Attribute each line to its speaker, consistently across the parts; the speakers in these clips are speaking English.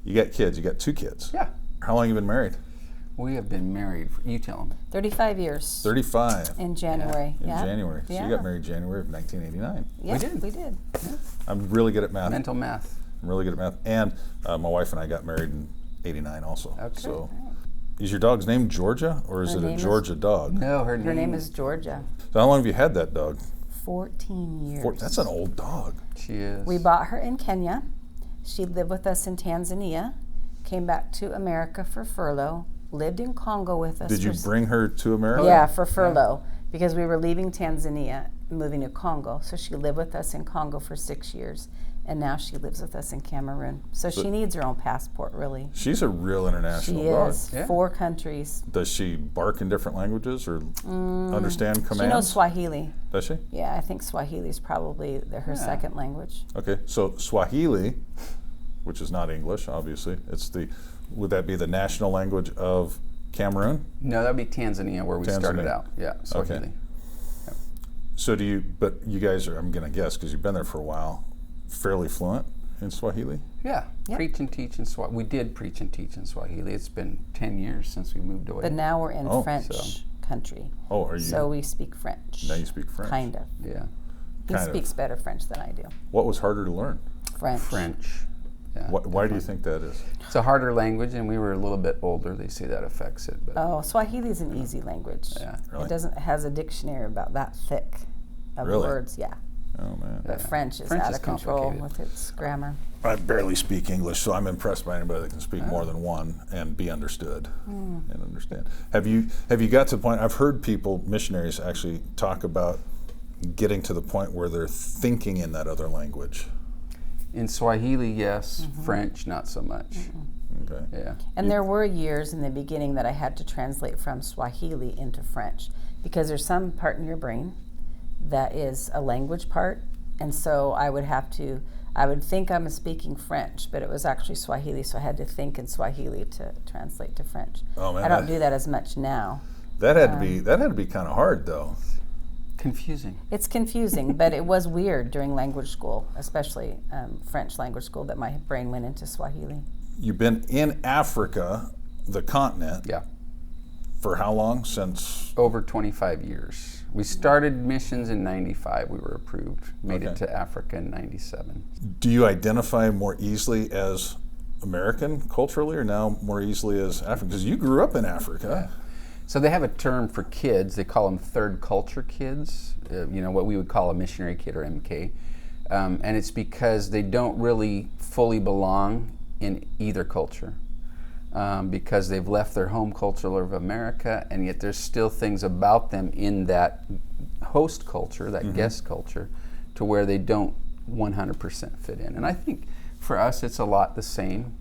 Speaker 1: You got kids. You got 2 kids.
Speaker 2: Yeah.
Speaker 1: How long have you been married?
Speaker 2: We have been married, you tell them.
Speaker 3: 35 years.
Speaker 1: 35.
Speaker 3: In January.
Speaker 1: In
Speaker 3: Yeah.
Speaker 1: January. So
Speaker 3: Yeah.
Speaker 1: you got married January of 1989.
Speaker 3: Yeah,
Speaker 2: We did.
Speaker 3: Yeah.
Speaker 1: I'm really good at math.
Speaker 2: Mental math.
Speaker 1: I'm really good at math. And my wife and I got married in 89 also.
Speaker 2: Okay.
Speaker 1: So is your dog's name Georgia, or is
Speaker 3: Her
Speaker 1: it a
Speaker 3: name is-
Speaker 1: Georgia dog?
Speaker 2: No,
Speaker 3: Her name is Georgia.
Speaker 1: So how long have you had that dog?
Speaker 3: 14 years.
Speaker 1: That's an old dog.
Speaker 2: She is.
Speaker 3: We bought her in Kenya. She lived with us in Tanzania, came back to America for furlough, lived in Congo with us.
Speaker 1: Did you
Speaker 3: for
Speaker 1: bring her to America?
Speaker 3: Yeah, for furlough, because we were leaving Tanzania, moving to Congo. So she lived with us in Congo for 6 years, and now she lives with us in Cameroon. So she needs her own passport, really.
Speaker 1: She's a real international
Speaker 3: She
Speaker 1: dog.
Speaker 3: is.
Speaker 2: Yeah.
Speaker 3: 4 countries.
Speaker 1: Does she bark in different languages or understand commands?
Speaker 3: She knows Swahili.
Speaker 1: Does she?
Speaker 3: Yeah, I think Swahili is probably her second language.
Speaker 1: Okay, so Swahili, which is not English, obviously, would that be the national language of Cameroon?
Speaker 2: No, that would be Tanzania where we started out. Yeah, Swahili.
Speaker 1: Okay. So but you guys are, I'm going to guess, because you've been there for a while, fairly fluent in Swahili?
Speaker 2: Yeah,
Speaker 3: Yep.
Speaker 2: preach and teach in Swahili. We did preach and teach in Swahili. It's been 10 years since we moved away.
Speaker 3: But now we're in French
Speaker 2: so-
Speaker 3: country.
Speaker 1: Oh, are you?
Speaker 3: So we speak French.
Speaker 1: Now you speak French.
Speaker 3: Kind of.
Speaker 2: Yeah,
Speaker 3: He
Speaker 1: Kind of.
Speaker 3: speaks better French than I do.
Speaker 1: What was harder to learn?
Speaker 3: French.
Speaker 2: French. Yeah,
Speaker 1: Why do you think that is?
Speaker 2: It's a harder language, and we were a little bit older. They say that affects it. But
Speaker 3: Oh, Swahili is an easy language.
Speaker 2: yeah,
Speaker 1: Really?
Speaker 3: It has a dictionary about that thick of
Speaker 1: Really?
Speaker 3: words, yeah.
Speaker 1: Oh, man.
Speaker 3: But
Speaker 2: Yeah.
Speaker 3: French is
Speaker 2: French
Speaker 3: out
Speaker 2: is
Speaker 3: of control
Speaker 2: complicated.
Speaker 3: with its grammar.
Speaker 1: I barely speak English, so I'm impressed by anybody that can speak more than one and be understood and understand. Have you got to the point? I've heard people, missionaries, actually talk about getting to the point where they're thinking in that other language.
Speaker 2: in Swahili, yes. French, not so much.
Speaker 1: Okay.
Speaker 2: Yeah.
Speaker 3: And there were years in the beginning that I had to translate from Swahili into French because there's some part in your brain that is a language part. And so I would think I'm speaking French, but it was actually Swahili, so I had to think in Swahili to translate to French.
Speaker 1: Oh, man,
Speaker 3: I don't do that as much now.
Speaker 1: That had to be kind of hard, though.
Speaker 2: Confusing.
Speaker 3: It's confusing, but it was weird during language school, especially French language school, that my brain went into Swahili.
Speaker 1: You've been in Africa, the continent,
Speaker 2: Yeah.
Speaker 1: for how long? Since
Speaker 2: Over 25 years. We started missions in 95. We were approved. Made it
Speaker 1: Okay.
Speaker 2: to Africa in 97.
Speaker 1: do you identify more easily as American culturally, or now more easily as African? Because you grew up in Africa.
Speaker 2: So they have a term for kids. They call them third culture kids. What we would call a missionary kid or MK. And it's because they don't really fully belong in either culture. Because they've left their home culture of America, and yet there's still things about them in that host culture, that guest culture, to where they don't 100% fit in. And I think for us it's a lot the same.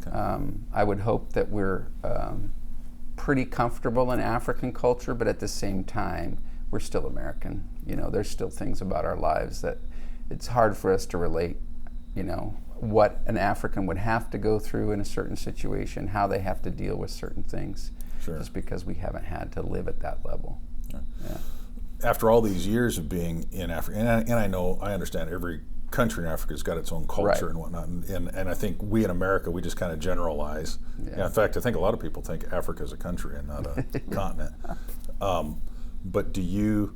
Speaker 1: Okay.
Speaker 2: I would hope that we're pretty comfortable in African culture, but at the same time, we're still American. There's still things about our lives that it's hard for us to relate, what an African would have to go through in a certain situation, how they have to deal with certain things,
Speaker 1: Sure.
Speaker 2: just because we haven't had to live at that level.
Speaker 1: Yeah.
Speaker 2: Yeah.
Speaker 1: After all these years of being in Africa, and I understand every country in Africa has got its own culture
Speaker 2: Right.
Speaker 1: and whatnot, and I think we in America, we just kind of generalize.
Speaker 2: Yeah.
Speaker 1: In fact, I think a lot of people think Africa is a country and not a continent. But do you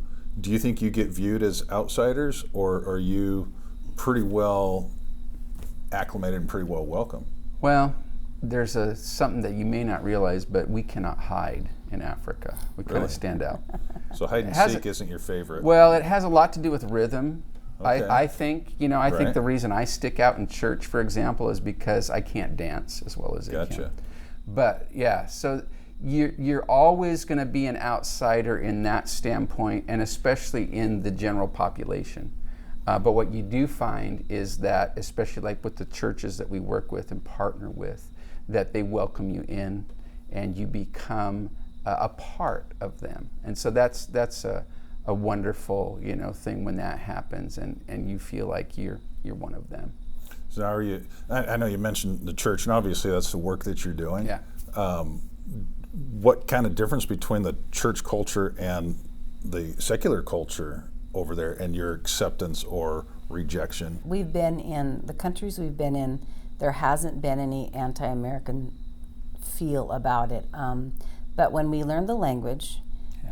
Speaker 1: think you get viewed as outsiders, or are you pretty well acclimated and pretty well welcome?
Speaker 2: Well, there's something that you may not realize, but we cannot hide in Africa. We kind
Speaker 1: Really?
Speaker 2: of stand out.
Speaker 1: So hide and
Speaker 2: has
Speaker 1: seek isn't your favorite.
Speaker 2: Well, it has a lot to do with rhythm.
Speaker 1: Okay.
Speaker 2: I think, I
Speaker 1: Right.
Speaker 2: think the reason I stick out in church, for example, is because I can't dance as well as they
Speaker 1: Gotcha.
Speaker 2: can. But yeah, so you're always going to be an outsider in that standpoint, and especially in the general population. But what you do find is that, especially like with the churches that we work with and partner with, that they welcome you in, and you become a part of them. And so that's a wonderful thing when that happens, and you feel like you're one of them.
Speaker 1: So how are you? I know you mentioned the church, and obviously that's the work that you're doing.
Speaker 2: Yeah.
Speaker 1: What kind of difference between the church culture and the secular culture over there, and your acceptance or rejection?
Speaker 3: We've been in the countries we've been in. there hasn't been any anti-American feel about it. But when we learn the language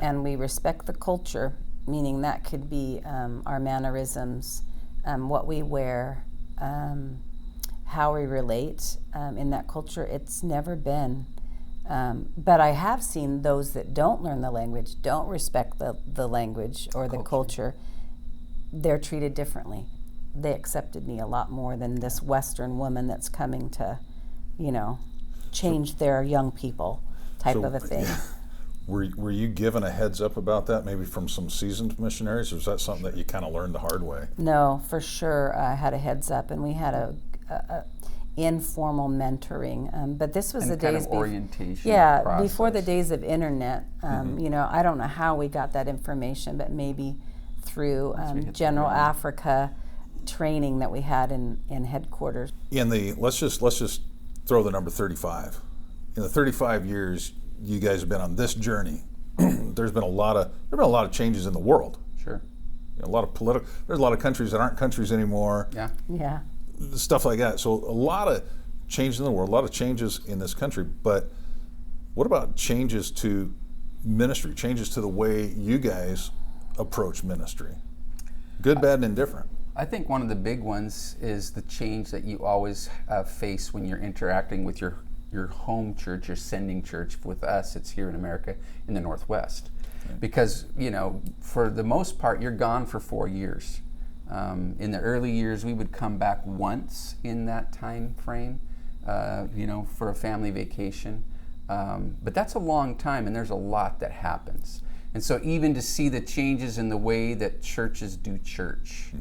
Speaker 3: and we respect the culture, meaning that could be our mannerisms, what we wear, how we relate in that culture, it's never been. But I have seen those that don't learn the language, don't respect the language or the culture, they're treated differently. They accepted me a lot more than this Western woman that's coming to, change their young people type of a thing.
Speaker 1: Were you given a heads up about that, maybe from some seasoned missionaries, or is that something that you kind of learned the hard way?
Speaker 3: No, for sure I had a heads up, and we had a informal mentoring. But this was
Speaker 2: and
Speaker 3: the
Speaker 2: kind
Speaker 3: days
Speaker 2: of orientation
Speaker 3: before the days of internet. I don't know how we got that information, but maybe through General Africa training that we had in headquarters.
Speaker 1: Let's just throw the number 35. In the 35 years you guys have been on this journey, there's been a lot of changes in the world.
Speaker 2: Sure.
Speaker 1: There's a lot of countries that aren't countries anymore.
Speaker 3: Yeah.
Speaker 1: Stuff like that. So a lot of changes in the world, a lot of changes in this country. But what about changes to ministry, changes to the way you guys approach ministry? Good, bad, and indifferent.
Speaker 2: I think one of the big ones is the change that you always face when you're interacting with your home church, your sending church. With us, it's here in America in the Northwest. Right. Because, for the most part, you're gone for 4 years. In the early years, we would come back once in that time frame, for a family vacation. But that's a long time, and there's a lot that happens. And so even to see the changes in the way that churches do church,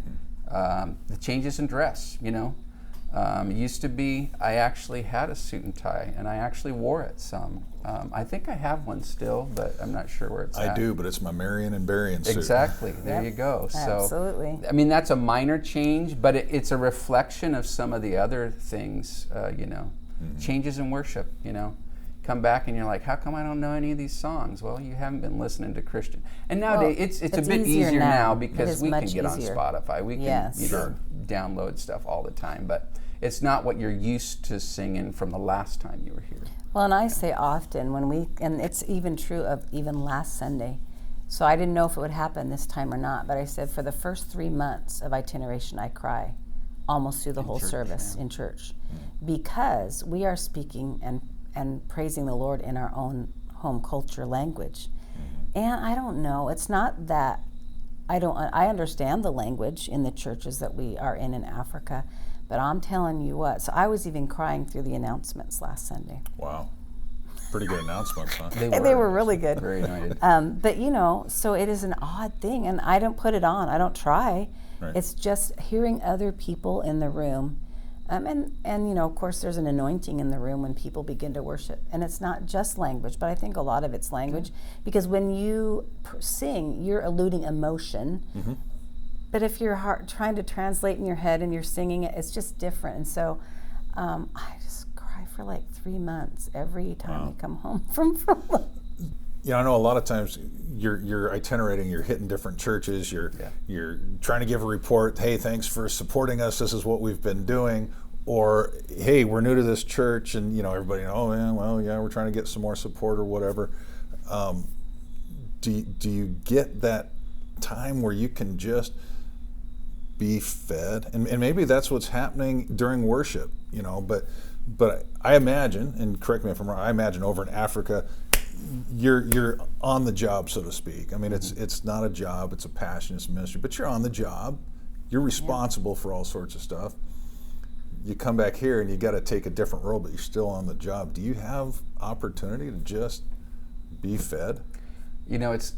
Speaker 2: the changes in dress, it used to be I actually had a suit and tie, and I actually wore it some. I think I have one still, but I'm not sure where it's at.
Speaker 1: I do, but it's my Marion and Berrien suit.
Speaker 2: Exactly. There you go. So,
Speaker 3: absolutely.
Speaker 2: I mean, that's a minor change, but it's a reflection of some of the other things, changes in worship, Come back and you're like, how come I don't know any of these songs? Well, you haven't been listening to Christian. And nowadays, it's a bit easier now because we can get on Spotify. We can download stuff all the time, but it's not what you're used to singing from the last time you were here.
Speaker 3: Well, and I say often and it's even true of even last Sunday. So I didn't know if it would happen this time or not, but I said for the first 3 months of itineration, I cry almost through the whole service in church, because we are speaking and praising the Lord in our own home culture language. And I don't know, it's not that I understand the language in the churches that we are in Africa, but I'm telling you what, so I was even crying through the announcements last Sunday.
Speaker 1: Wow. Pretty good announcements, huh?
Speaker 3: They were really good.
Speaker 2: Very anointed.
Speaker 3: But so it is an odd thing, and I don't put it on, I don't try.
Speaker 1: Right.
Speaker 3: It's just hearing other people in the room. And of course, there's an anointing in the room when people begin to worship. And it's not just language, but I think a lot of it's language. Because when you sing, you're eluding emotion. But if you're trying to translate in your head and you're singing it, it's just different. And so I just cry for like 3 months every time we come home from
Speaker 1: I know a lot of times you're itinerating, you're hitting different churches, you're trying to give a report, hey, thanks for supporting us, this is what we've been doing, or hey, we're new to this church, and everybody, we're trying to get some more support or whatever. Do you get that time where you can just be fed? And maybe that's what's happening during worship, but I imagine, and correct me if I'm wrong, I imagine over in Africa, you're on the job, so to speak. I mean, it's not a job, it's a passion, it's a ministry, but you're on the job. You're responsible for all sorts of stuff. You come back here and you got to take a different role, but you're still on the job. Do you have opportunity to just be fed?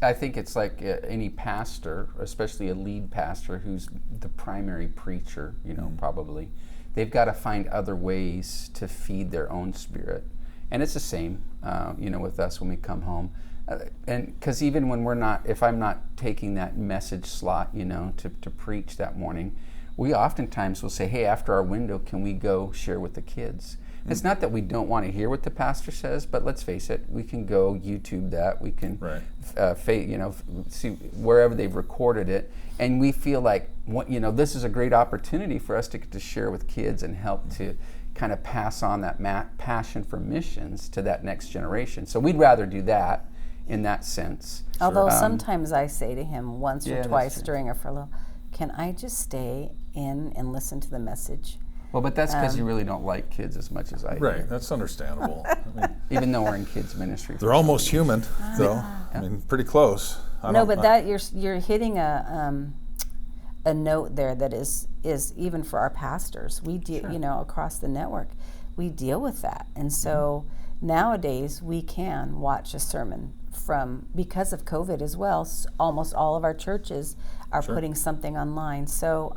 Speaker 2: I think it's like any pastor, especially a lead pastor who's the primary preacher, probably. They've got to find other ways to feed their own spirit. And it's the same, with us when we come home. And because even when if I'm not taking that message slot, to preach that morning, we oftentimes will say, hey, after our window, can we go share with the kids? It's not that we don't want to hear what the pastor says, but let's face it, we can go YouTube that. We can, see wherever they've recorded it, and we feel like, this is a great opportunity for us to get to share with kids and help to, kind of pass on that passion for missions to that next generation. So we'd rather do that in that sense.
Speaker 3: Although sometimes I say to him once
Speaker 2: Yeah,
Speaker 3: or
Speaker 2: that's
Speaker 3: twice
Speaker 2: true.
Speaker 3: during a furlough, can I just stay in and listen to the message?
Speaker 2: Well, but that's because you really don't like kids as much as I do.
Speaker 1: Right, that's understandable. I mean,
Speaker 2: Even though we're in kids ministry.
Speaker 1: they're almost human, though. I mean, pretty close.
Speaker 3: No, but that you're hitting a note there that is even for our pastors. We deal, across the network, we deal with that, and so nowadays we can watch a sermon because of COVID as well. Almost all of our churches are putting something online. So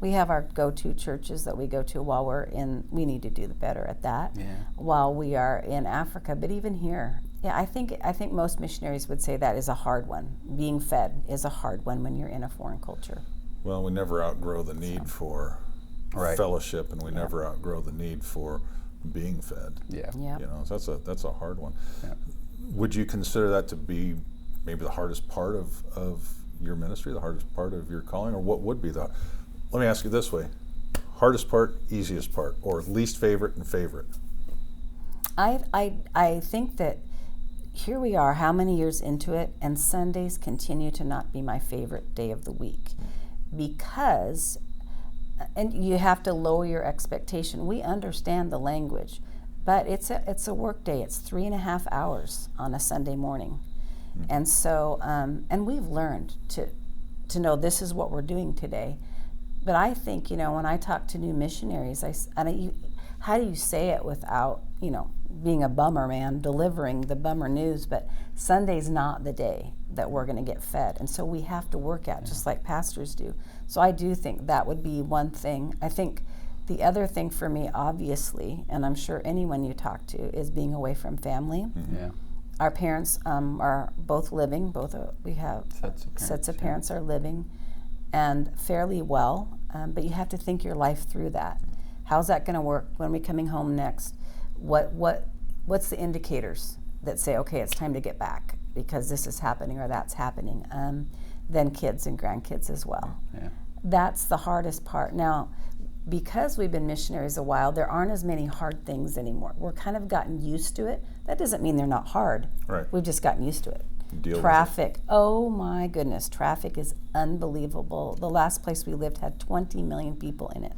Speaker 3: we have our go-to churches that we go to while we're in. We need to do better at that while we are in Africa. But even here, I think most missionaries would say that is a hard one. Being fed is a hard one when you're in a foreign culture.
Speaker 1: Well, we never outgrow the need for fellowship, and we never outgrow the need for being fed.
Speaker 2: Yeah.
Speaker 1: So that's a hard one.
Speaker 2: Yeah.
Speaker 1: Would you consider that to be maybe the hardest part of your ministry, the hardest part of your calling, or what would be the? Let me ask you this way: hardest part, easiest part, or least favorite and favorite?
Speaker 3: I think that here we are, how many years into it, and Sundays continue to not be my favorite day of the week, because, and you have to lower your expectation. We understand the language, but it's a work day. It's 3.5 hours on a Sunday morning, and so and we've learned to know this is what we're doing today. But I think, when I talk to new missionaries, how do you say it without, being a bummer man, delivering the bummer news? But Sunday's not the day that we're going to get fed. And so we have to work at just like pastors do. So I do think that would be one thing. I think the other thing for me, obviously, and I'm sure anyone you talk to, is being away from family.
Speaker 2: Yeah.
Speaker 3: Our parents are both living. We have sets of parents are living, and fairly well, but you have to think your life through that. How's that going to work? When are we coming home next? What's the indicators that say, okay, it's time to get back because this is happening or that's happening? Then kids and grandkids as well.
Speaker 2: Yeah.
Speaker 3: That's the hardest part. Now, because we've been missionaries a while, there aren't as many hard things anymore. We're kind of gotten used to it. That doesn't mean they're not hard.
Speaker 1: Right.
Speaker 3: We've just gotten used to it.
Speaker 1: Traffic.
Speaker 3: Oh my goodness, traffic is unbelievable. The last place we lived had 20 million people in it.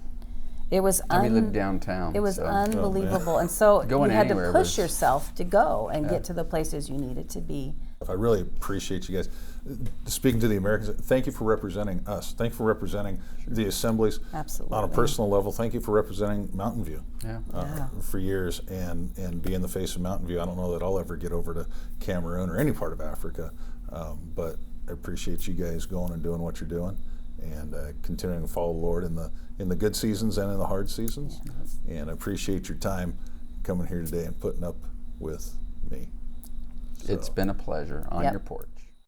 Speaker 3: It was
Speaker 2: we lived downtown.
Speaker 3: It was
Speaker 2: so.
Speaker 3: unbelievable, and so
Speaker 2: Going
Speaker 3: you had to
Speaker 2: anywhere
Speaker 3: push
Speaker 2: was-
Speaker 3: yourself to go and get to the places you needed to be.
Speaker 1: I really appreciate you guys. Speaking to the Americans, thank you for representing us. Thank you for representing the assemblies.
Speaker 3: Absolutely.
Speaker 1: On a personal level, thank you for representing Mountain View
Speaker 2: Yeah.
Speaker 1: for years and being the face of Mountain View. I don't know that I'll ever get over to Cameroon or any part of Africa, but I appreciate you guys going and doing what you're doing and continuing to follow the Lord in the good seasons and in the hard seasons. And I appreciate your time coming here today and putting up with me.
Speaker 2: It's been a pleasure on
Speaker 3: Yep.
Speaker 2: your porch.